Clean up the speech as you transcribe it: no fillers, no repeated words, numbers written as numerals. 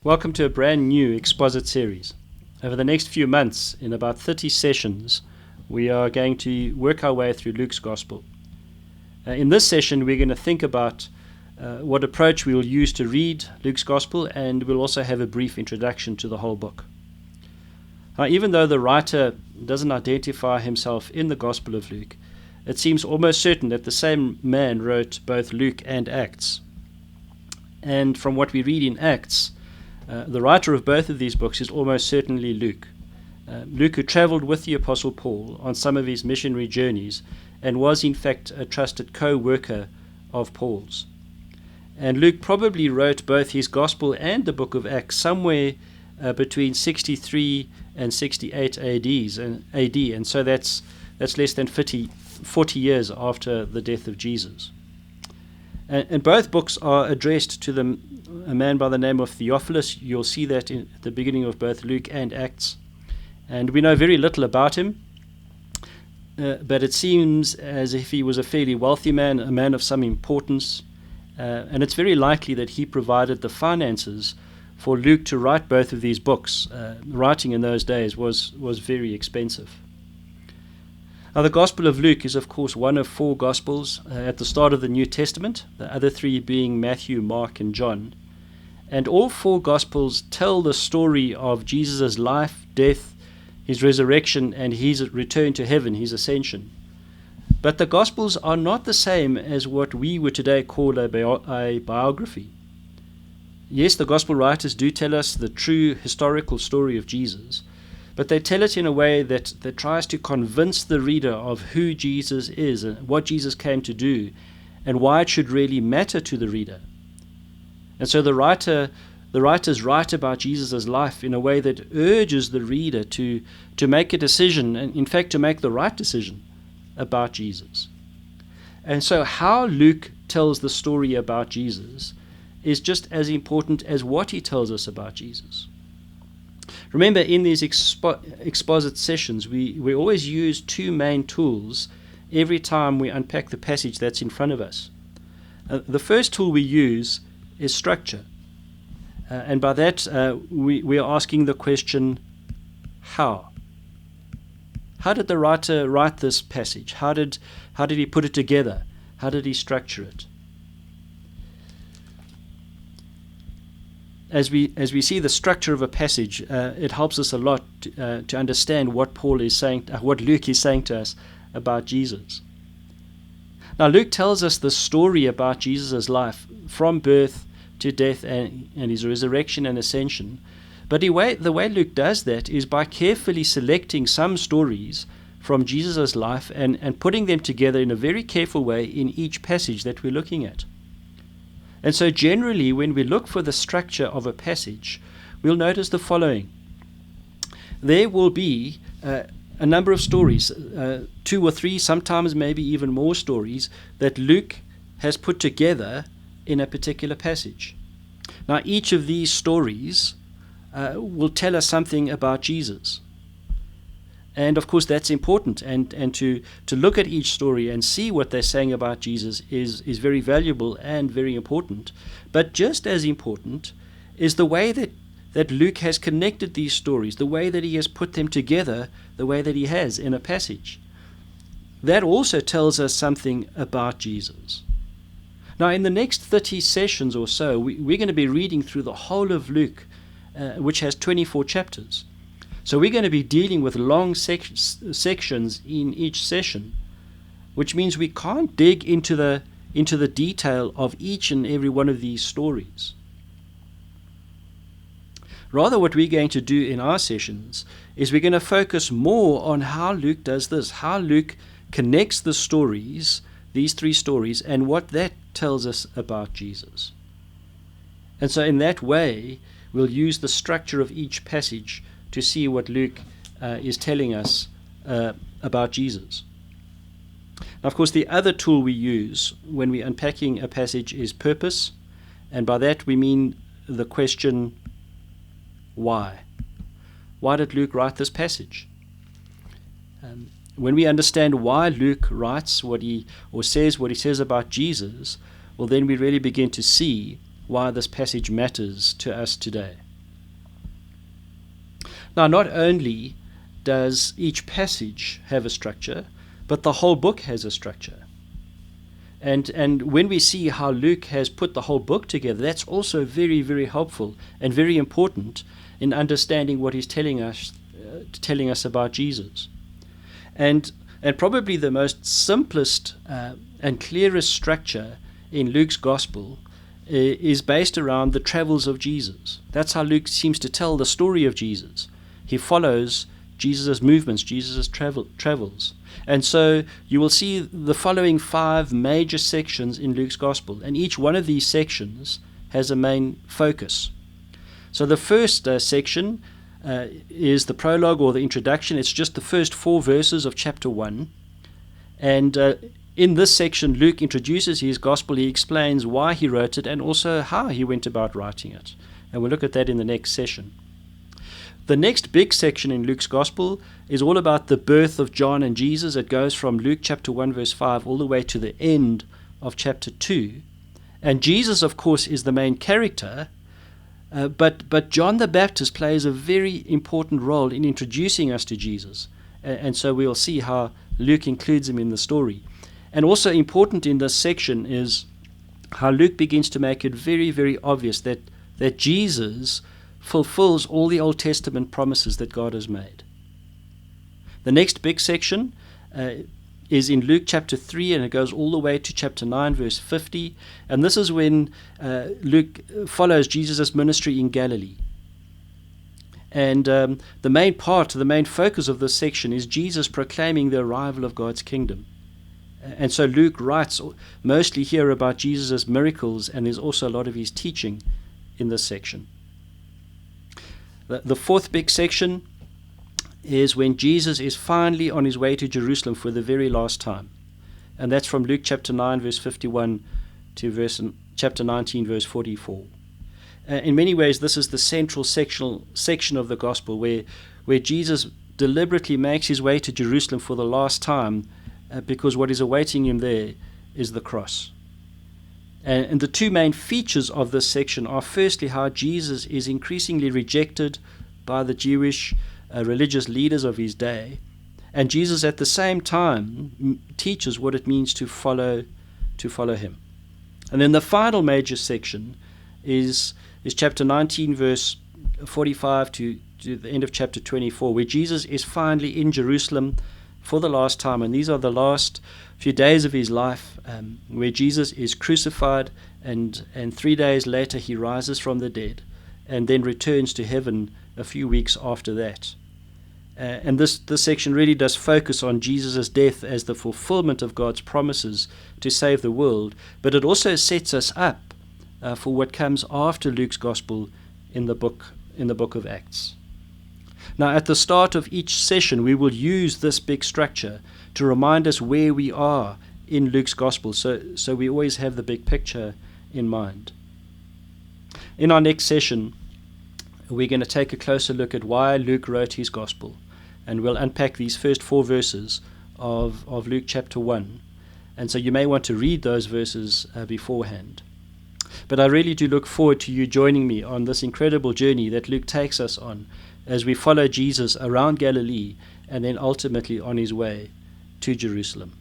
Welcome to a brand new Exposit series. Over the next few months, in about 30 sessions, we are going to work our way through Luke's Gospel. In this session, we're going to think about what approach we will use to read Luke's Gospel, and we'll also have a brief introduction to the whole book. Even though the writer doesn't identify himself in the Gospel of Luke, it seems almost certain that the same man wrote both Luke and Acts. And from what we read in Acts, the writer of both of these books is almost certainly Luke. Luke, who traveled with the Apostle Paul on some of his missionary journeys and was in fact a trusted co-worker of Paul's. And Luke probably wrote both his Gospel and the book of Acts somewhere between 63 and 68 AD, and so that's less than 40 years after the death of Jesus. And both books are addressed to a man by the name of Theophilus. You'll see that at the beginning of both Luke and Acts. And we know very little about him, but it seems as if he was a fairly wealthy man, a man of some importance, and it's very likely that he provided the finances for Luke to write both of these books. Writing in those days was very expensive. Now, the Gospel of Luke is, of course, one of four Gospels at the start of the New Testament, the other three being Matthew, Mark, and John. And all four Gospels tell the story of Jesus' life, death, his resurrection, and his return to heaven, his ascension. But the Gospels are not the same as what we would today call a biography. Yes, the Gospel writers do tell us the true historical story of Jesus, but they tell it in a way that tries to convince the reader of who Jesus is and what Jesus came to do and why it should really matter to the reader. And so the writers write about Jesus' life in a way that urges the reader to make a decision, and in fact to make the right decision about Jesus. And so how Luke tells the story about Jesus is just as important as what he tells us about Jesus. Remember, in these exposit sessions, we always use two main tools every time we unpack the passage that's in front of us. The first tool we use is structure. And by that, we are asking the question, how? How did the writer write this passage? How did he put it together? How did he structure it? As we see the structure of a passage, it helps us a lot to understand what Paul is saying, what Luke is saying to us about Jesus. Now, Luke tells us the story about Jesus' life from birth to death and his resurrection and ascension. But the way Luke does that is by carefully selecting some stories from Jesus' life and putting them together in a very careful way in each passage that we're looking at. And so generally, when we look for the structure of a passage, we'll notice the following. There will be a number of stories, 2 or 3, sometimes maybe even more stories, that Luke has put together in a particular passage. Now, each of these stories will tell us something about Jesus. And of course, that's important. And to look at each story and see what they're saying about Jesus is very valuable and very important. But just as important is the way that Luke has connected these stories, the way that he has put them together, the way that he has in a passage. That also tells us something about Jesus. Now, in the next 30 sessions or so, we're going to be reading through the whole of Luke, which has 24 chapters. So we're going to be dealing with long sections in each session, which means we can't dig into the detail of each and every one of these stories. Rather, what we're going to do in our sessions is we're going to focus more on how Luke does this, how Luke connects the stories, these 3 stories, and what that tells us about Jesus. And so in that way, we'll use the structure of each passage to see what Luke is telling us about Jesus. Now, of course, the other tool we use when we're unpacking a passage is purpose, and by that we mean the question, why? Why did Luke write this passage? when we understand why Luke writes what he says about Jesus, well, then we really begin to see why this passage matters to us today. Now, not only does each passage have a structure, but the whole book has a structure. And when we see how Luke has put the whole book together, that's also very, very helpful and very important in understanding what he's telling us about Jesus. And probably the most simplest and clearest structure in Luke's gospel is based around the travels of Jesus. That's how Luke seems to tell the story of Jesus. He follows Jesus' movements, Jesus' travels. And so you will see the following 5 major sections in Luke's gospel, and each one of these sections has a main focus. So the first section is the prologue or the introduction. It's just the first 4 verses of chapter 1. And in this section, Luke introduces his gospel. He explains why he wrote it and also how he went about writing it. And we'll look at that in the next session. The next big section in Luke's gospel is all about the birth of John and Jesus. It goes from Luke chapter 1 verse 5 all the way to the end of chapter 2. And Jesus, of course, is the main character, but John the Baptist plays a very important role in introducing us to Jesus. And so we'll see how Luke includes him in the story. And also important in this section is how Luke begins to make it very, very obvious that Jesus fulfills all the Old Testament promises that God has made. The next big section is in Luke chapter 3, and it goes all the way to chapter 9, verse 50. And this is when Luke follows Jesus' ministry in Galilee. And the main focus of this section is Jesus proclaiming the arrival of God's kingdom. And so Luke writes mostly here about Jesus' miracles, and there's also a lot of his teaching in this section. The fourth big section is when Jesus is finally on his way to Jerusalem for the very last time. And that's from Luke chapter 9, verse 51 to chapter 19, verse 44. In many ways, this is the central section of the gospel where Jesus deliberately makes his way to Jerusalem for the last time because what is awaiting him there is the cross. And the 2 main features of this section are firstly how Jesus is increasingly rejected by the Jewish religious leaders of his day, and Jesus at the same time teaches what it means to follow him. And then the final major section is chapter 19, verse 45 to the end of chapter 24, where Jesus is finally in Jerusalem for the last time. And these are the last few days of his life, where Jesus is crucified, and 3 days later he rises from the dead and then returns to heaven a few weeks after that. And this section really does focus on Jesus' death as the fulfillment of God's promises to save the world, but it also sets us up for what comes after Luke's gospel in the book of Acts. Now, at the start of each session, we will use this big structure to remind us where we are in Luke's gospel, so we always have the big picture in mind. In our next session, we're going to take a closer look at why Luke wrote his gospel, and we'll unpack these first 4 verses of Luke chapter 1. And so you may want to read those verses beforehand. But I really do look forward to you joining me on this incredible journey that Luke takes us on as we follow Jesus around Galilee and then ultimately on his way to Jerusalem.